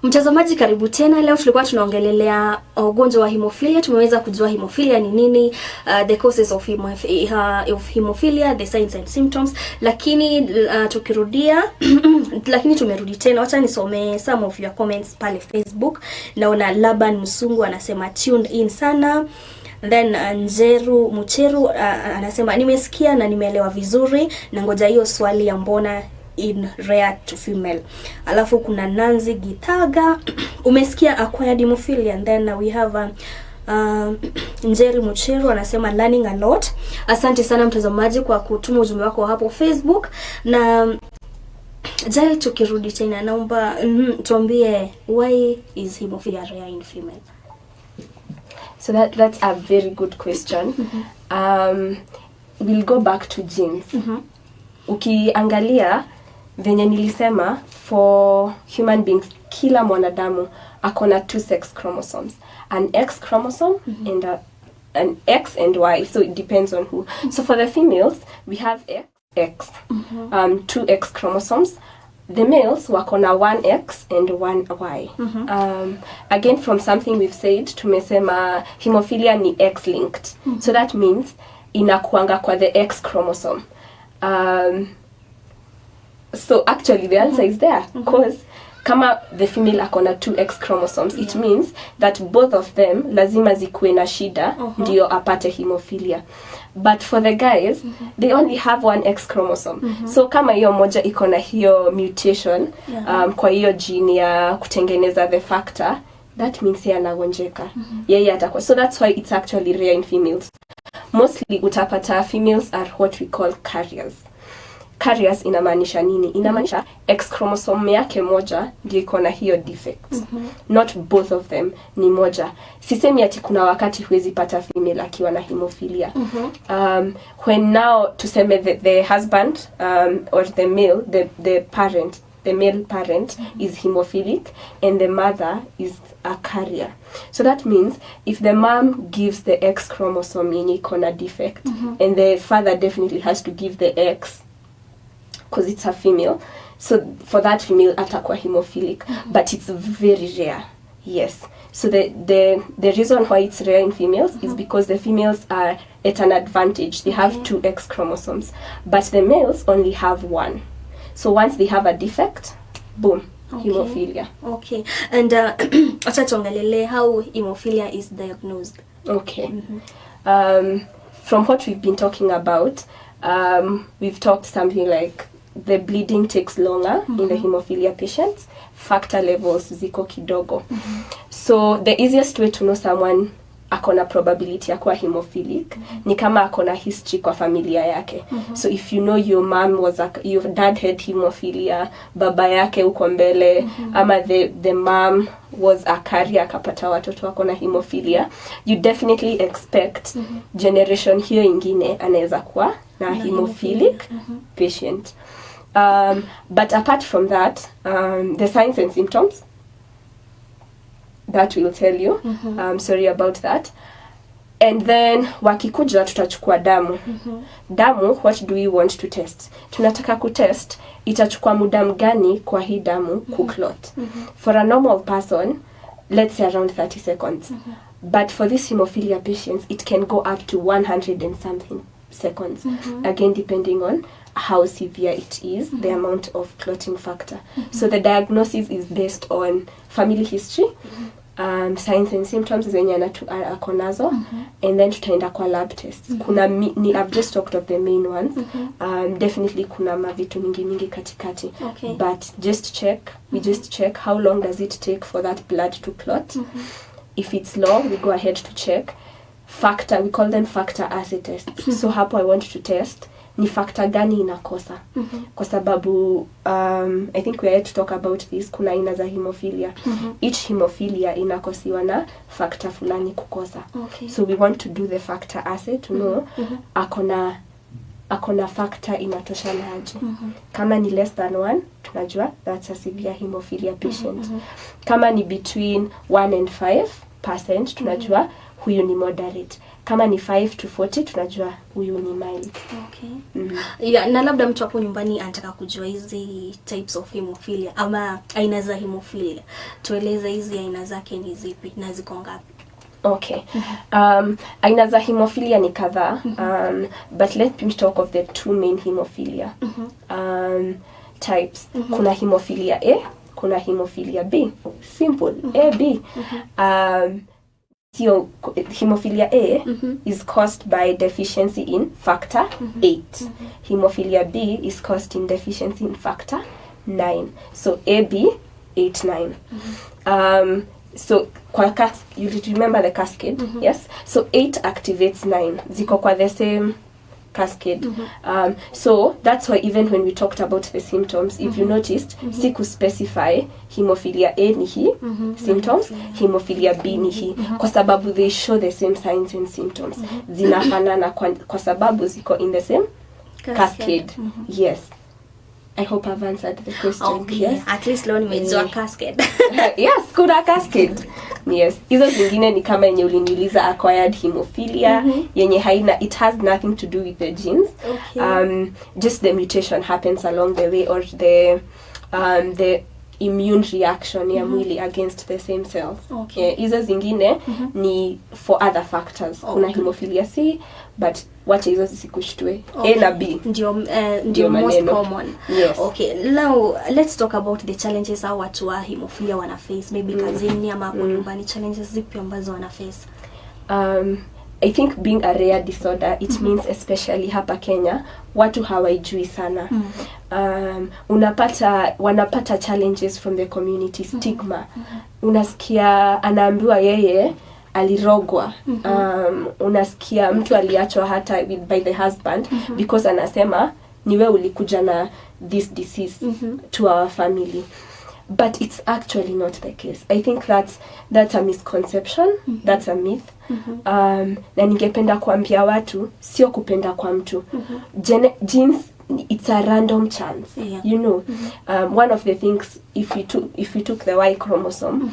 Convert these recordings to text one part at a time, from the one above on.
Mtazamaji karibu tena. Leo tulikuwa tunaongelelea ugonjwa wa haemophilia. Tumeweza kujua haemophilia ni nini, the causes of haemophilia, the signs and symptoms. Lakini tukirudia lakini tumerudi tena. Wacha nisome some of your comments pale Facebook. Naona Laban Msungu anasema tuned in sana. Then Njeru Mucheru anasema nimesikia na nimeelewa vizuri na ngoja hiyo swali ya mbona in rare to female. Alafu kuna Nanzi Gitaga umesikia acquired haemophilia. And then we have Njeri Mucheru anasema learning a lot. Asante sana mtazamaji kwa kutuma ujumbe wako hapo Facebook. Na Jai, tukirudi tena naomba tuambie why is haemophilia rare in female? So that's a very good question. We'll go back to genes. Ukiangalia venye nilisema, for human beings kila mwanadamu akona 2 sex chromosomes, an X chromosome and an X and Y, so it depends on who. So for the females we have X, 2 X chromosomes. The males wakona 1 X and 1 Y. Again, from something we've said, tumesema haemophilia ni X linked. So that means inakuanga kwa the X chromosome. So actually the answer is there, because kama the female akona 2 X chromosomes, it means that both of them lazima zikuwe na shida ndio apate haemophilia. But for the guys, they only have 1 X chromosome. So kama hiyo moja ikona hiyo mutation kwa hiyo gene ya kutengeneza the factor, that means yeye anagonjeka. Yeye atakuwa. So that's why it's actually rare in females. Mostly utapata females are what we call carriers. Carriers inamaanisha nini? Inamaanisha X chromosome yake moja ndio iko na hiyo defect. Not both of them, ni moja. Sisemi ati kuna wakati huwezi pata female akiwa na haemophilia. When now tuseme the husband or the male, the parent, the male parent is hemophilic and the mother is a carrier. So that means if the mom gives the X chromosome yenye iko na defect, and the father definitely has to give the X because it's a female, so for that female atakuwa hemophilic, but it's very rare. Yes. So the reason why it's rare in females is because the females are at an advantage. They have 2 X chromosomes, but the males only have 1. So once they have a defect, boom, haemophilia. Okay. And acha tuongelele how haemophilia is diagnosed. Okay. From what we've been talking about, we've talked something like the bleeding takes longer in the haemophilia patients, factor levels ziko kidogo. So the easiest way to know someone akona probability ya kuwa hemophilic ni kama akona history kwa familia yake. So if you know your mom was your dad had hemophilia, baba yake uko mbele, ama the mom was a carrier akapata watoto wako na hemophilia, you definitely expect generation hiyo ingine anaweza kuwa na hemophilic patient. But apart from that, the signs and symptoms that will tell you. Sorry about that. And then wakikuja tutachukua damu. Damu, what do we want to test? Tunataka kutest itachukua muda mgani kwa hii damu kuclot. For a normal person, let's say around 30 seconds. But for these hemophilia patients, it can go up to 100 and something seconds. Again, depending on how severe it is, the amount of clotting factor. So the diagnosis is based on family history, signs and symptoms zenye ako nazo, and then tutaenda kwa lab tests. Kuna I've just talked of the main ones. Definitely kuna mavitu mingi katikati. But we just check how long does it take for that blood to clot. If it's long, we go ahead to check factor. We call them factor assay tests. So hapo I want to test ni factor gani inakosa. Kwa sababu I think we are to talk about this. Kuna aina za hemophilia. Each hemophilia inakosiwa na factor fulani kukosa. So we want to do the factor assay to know akona factor inatoshana aje. Kama ni less than 1, tunajua that's a severe hemophilia patient. Kama ni between 1 and 5, 50% tunajua huyu ni moderate. Kama ni 5 to 40 tunajua huyu ni mild. Okay. Yeah, na labda mtu hapo nyumbani anataka kujua hizi types of hemophilia ama aina za hemophilia. Tueleze hizi aina zake ni zipi na ziko ngapi? Okay. Aina za hemophilia ni kadhaa. But let me talk of the two main hemophilia types. Kuna hemophilia A, kuna hemophilia B. Simple. A, B. So hemophilia A is caused by deficiency in factor 8. Hemophilia B is caused in deficiency in factor 9. So AB 8, 9. So kwa you remember the cascade? Yes. So 8 activates 9. Ziko kwa the same cascade. So that's why even when we talked about the symptoms, if you noticed, siku specify hemophilia A ni hii symptoms, hemophilia B ni hii, kwa sababu they show the same signs and symptoms. Zinafanana kwa sababu ziko in the same cascade. Yes. I hope I've answered the question. Okay. Yes. At least leo nimejua cascade. Yes, kuna cascade. Yes. Hizo zingine ni kama yenye uliniuliza acquired hemophilia, yenye haina, it has nothing to do with the genes. Okay. Just the mutation happens along the way, or the immune reaction ya mwili against the same cells. Okay. Hizo zingine ni for other factors. Kuna hemophilia C, but wacha hizo zisikushtue. A na B ndio most common. Yes. Okay, now let's talk about the challenges au watu wa hemophilia wana face, maybe kazini ama hapo nyumbani. Challenges zipi ambazo wana face? I think being a rare disorder, it means especially hapa Kenya, watu hawaijui sana. Wanapata challenges from the community, stigma. Unasikia anaambiwa yeye alirogwa. Unasikia mtu aliachwa hata by the husband because anasema niwe ulikuja na this disease to our family. But it's actually not the case. I think that's a misconception, that's a myth. Na ningependa kuambia watu sio kupenda kwa mtu. Genes, it's a random chance. Yeah. You know, one of the things, if we took the Y chromosome,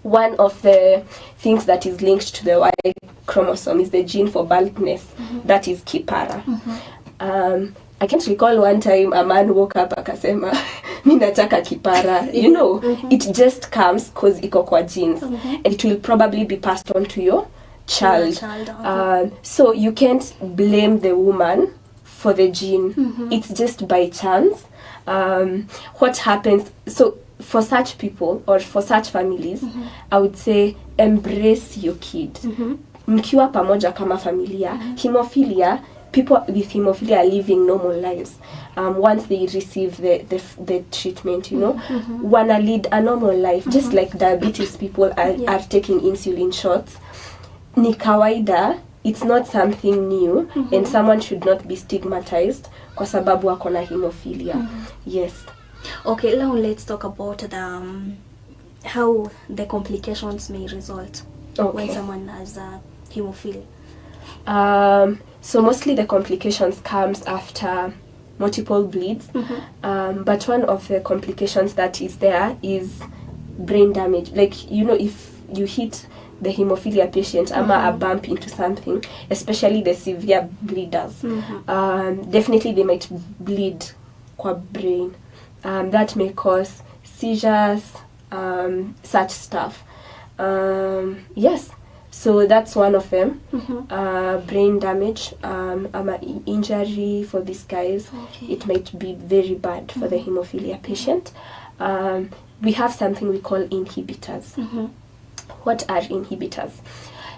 one of the things that is linked to the Y chromosome is the gene for baldness. That is kipara. I can't recall one time a man woke up akasema mimi nataka kipara. You know, it just comes because iko kwa genes, and it will probably be passed on to your child. So you can't blame the woman for the gene. It's just by chance. What happens, so for such people or for such families, I would say embrace your kid. Mkiwa pamoja kama familia. Hemophilia, people with hemophilia are living normal lives once they receive the treatment, you know. Wanna lead a normal life, just like diabetes people are taking insulin shots. Ni kawaida, it's not something new, and someone should not be stigmatized kwa sababu wako na hemophilia. Yes. Okay, now let's talk about how the complications may result when someone has hemophilia. So mostly the complications comes after multiple bleeds. But one of the complications that is there is brain damage. Like, you know, if you hit the hemophilia patient ama a bump into something, especially the severe bleeders, definitely they might bleed kwa brain. That may cause seizures, such stuff. Yes. So that's one of them. Brain damage, injury for these guys. It might be very bad for the hemophilia patient. We have something we call inhibitors. What are inhibitors?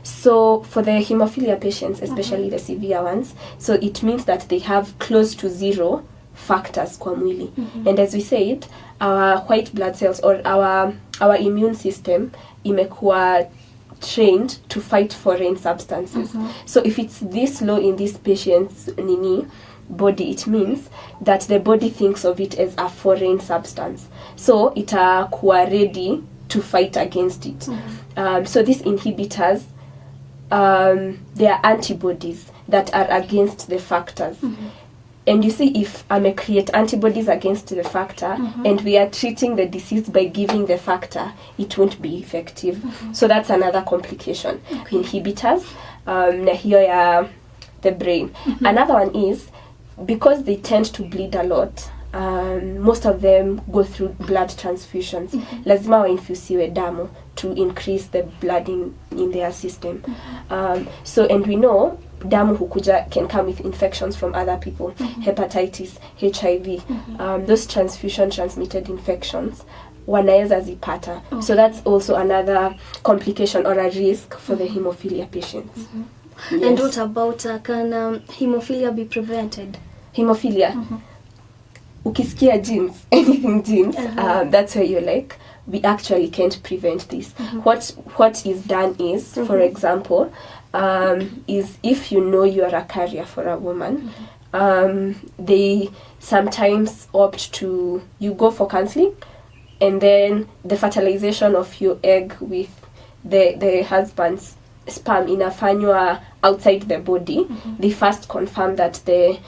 So for the hemophilia patients, especially the severe ones, so it means that they have close to 0 factors kwa mwili. And as we said, our white blood cells or our immune system imekuwa trained to fight foreign substances. So if it's this low in this patient's body, it means that the body thinks of it as a foreign substance. So itakuwa ready to fight against it. So these inhibitors, they are antibodies that are against the factors. And you see, if I may create antibodies against the factor, and we are treating the disease by giving the factor, it won't be effective. So that's another complication. Inhibitors, na hiyo ya the brain. Another one is, because they tend to bleed a lot, most of them go through blood transfusions. Lazima wainfusiwe damu to increase the blood in their system. So, and we know damu hukuja can come with infections from other people, hepatitis, HIV, those transfusion transmitted infections wanaweza zipata. So that's also another complication or a risk for the hemophilia patients. Yes. And what about can hemophilia be prevented? Hemophilia, ukisikia genes, anything genes, that's where you're like, we actually can't prevent this. What is done is, for example, is if you know you are a carrier for a woman, they sometimes opt to, you go for counseling, and then the fertilization of your egg with the husband's sperm inafanywa outside the body. They first confirm that the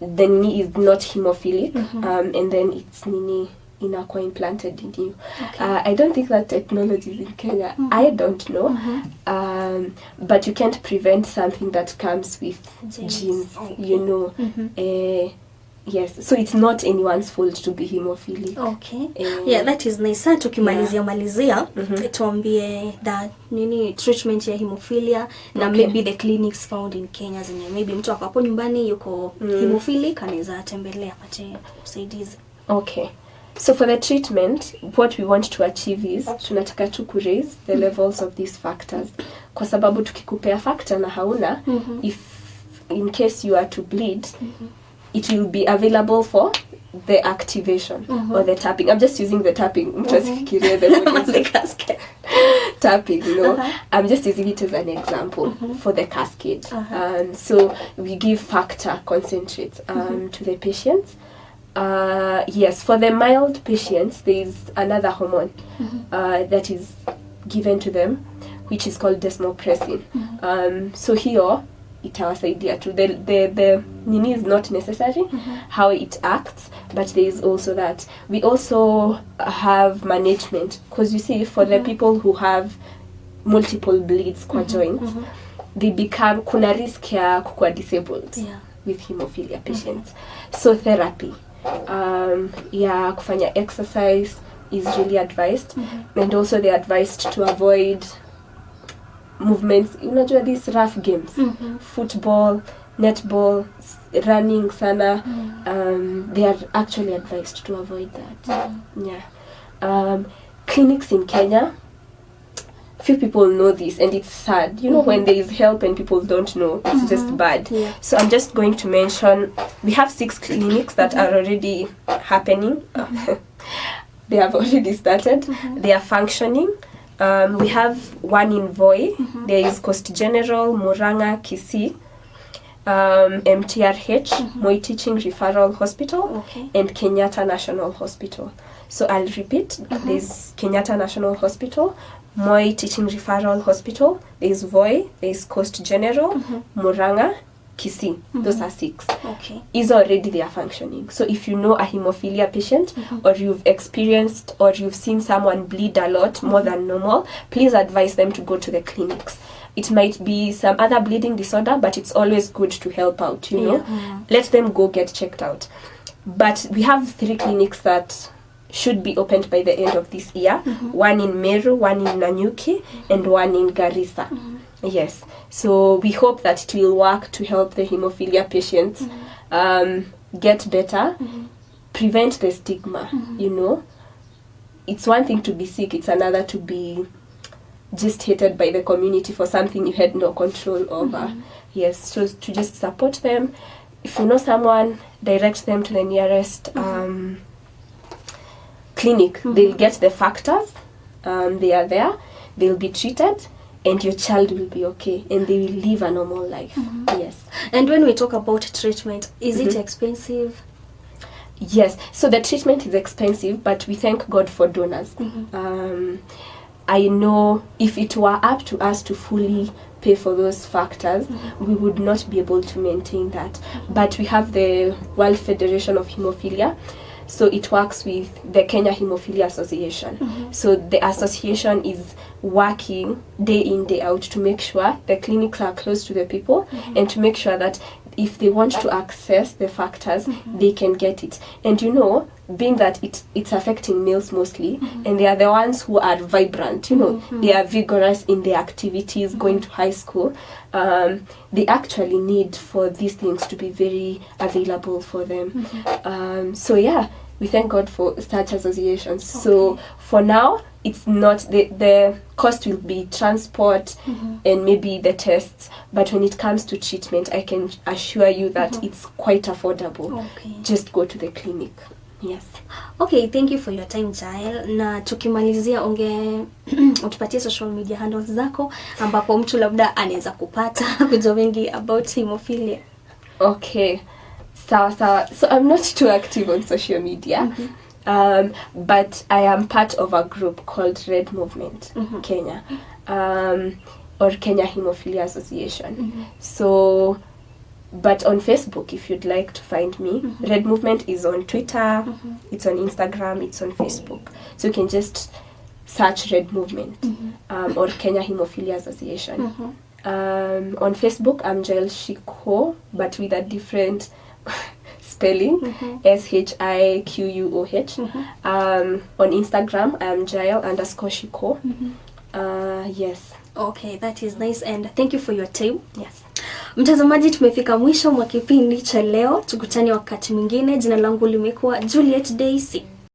nini is not hemophilic, and then it's nini inakuwa implanted in you. I don't think that technology is in Kenya. I don't know. But you can't prevent something that comes with genes, you know. Yes, so it's not anyone's fault to be hemophilic. Okay. Yeah, that is nice. Sasa tukimalizia tuambie that nini treatment ya hemophilia na maybe the clinics found in Kenya zenye maybe mtu hapo nyumbani yuko hemophilic anaweza tembelea apate usaidizi. Okay. So for the treatment, what we want to achieve is tunataka tu raise the levels of these factors. Kwa sababu tukikupea factor na hauna, if in case you are to bleed, it will be available for the activation or the tapping. I'm just using the tapping. The cascade. Tapping, you know. I'm just using it as an example for the cascade. So we give factor concentrates to the patients. Yes, for the mild patients, there is another hormone that is given to them, which is called desmopressin. So here, itawasaidia too. The nini is not necessary, how it acts, but there is also that. We also have management, because you see, for the people who have multiple bleeds kwa joints, they become, kuna risk ya kukua disabled with hemophilia patients. So therapy, kufanya exercise is really advised, and also they're advised to avoid movements, unajua these rough games, football, netball, running sana, they are actually advised to avoid that. Clinics in Kenya, few people know this, and it's sad, you know, when there is help and people don't know, it's just bad. So I'm just going to mention, we have 6 clinics that are already happening. They have already started, they are functioning. We have one in Voi, there is Coast General, Muranga, Kisii, MTRH, Moi Teaching Referral Hospital, and Kenyatta National Hospital. So I'll repeat, there's Kenyatta National Hospital, Moi Teaching Referral Hospital, there's Voi, there's Coast General, Muranga, Kisii. Those are 6. Is already they are functioning. So if you know a hemophilia patient, or you've experienced or you've seen someone bleed a lot more than normal, please advise them to go to the clinics. It might be some other bleeding disorder, but it's always good to help out, you know. Let them go get checked out. But we have 3 clinics that should be opened by the end of this year. One in Meru, one in Nanyuki, and one in Garissa. Yes, so we hope that it will work to help the hemophilia patients get better, prevent the stigma, you know. It's one thing to be sick, it's another to be just hated by the community for something you had no control over. Yes, so to just support them. If you know someone, direct them to the nearest clinic. They'll get the factors, they are there, they'll be treated, and your child will be okay, and they will live a normal life. Yes. And when we talk about treatment, is it expensive? Yes, so the treatment is expensive, but we thank God for donors. I know if it were up to us to fully pay for those factors, we would not be able to maintain that. But we have the World Federation of Haemophilia. So it works with the Kenya Haemophilia Association. So the association is working day in, day out to make sure the clinics are close to the people and to make sure that if they want to access the factors, they can get it. And you know, being that it's affecting males mostly, and they are the ones who are vibrant, you know, they are vigorous in their activities, going to high school, they actually need for these things to be very available for them. So yeah, we thank God for such associations. Okay. So for now, it's not the cost will be transport and maybe the tests, but when it comes to treatment, I can assure you that it's quite affordable. Okay. Just go to the clinic. Yes. Okay, thank you for your time, Jael. Na tukimalizia utupatie social media handles zako ambapo mtu labda anaweza kupata kujua mengi about haemophilia. Okay. So I'm not too active on social media. But I am part of a group called Red Movement Kenya, or Kenya Haemophilia Association. So, but on Facebook, if you'd like to find me, Red Movement is on Twitter, it's on Instagram, it's on Facebook. So you can just search Red Movement or Kenya Haemophilia Association. On Facebook, I'm Jael Shiko, but with a different spelling, SHIQUOH. On Instagram, I'm Jael_Shiko. Yes. Okay, that is nice, and thank you for your time. Yes. Mtazamaji, tumefika mwisho mwa kipindi cha leo. Tukutane wakati mwingine. Jina langu limekuwa Juliet Daisy.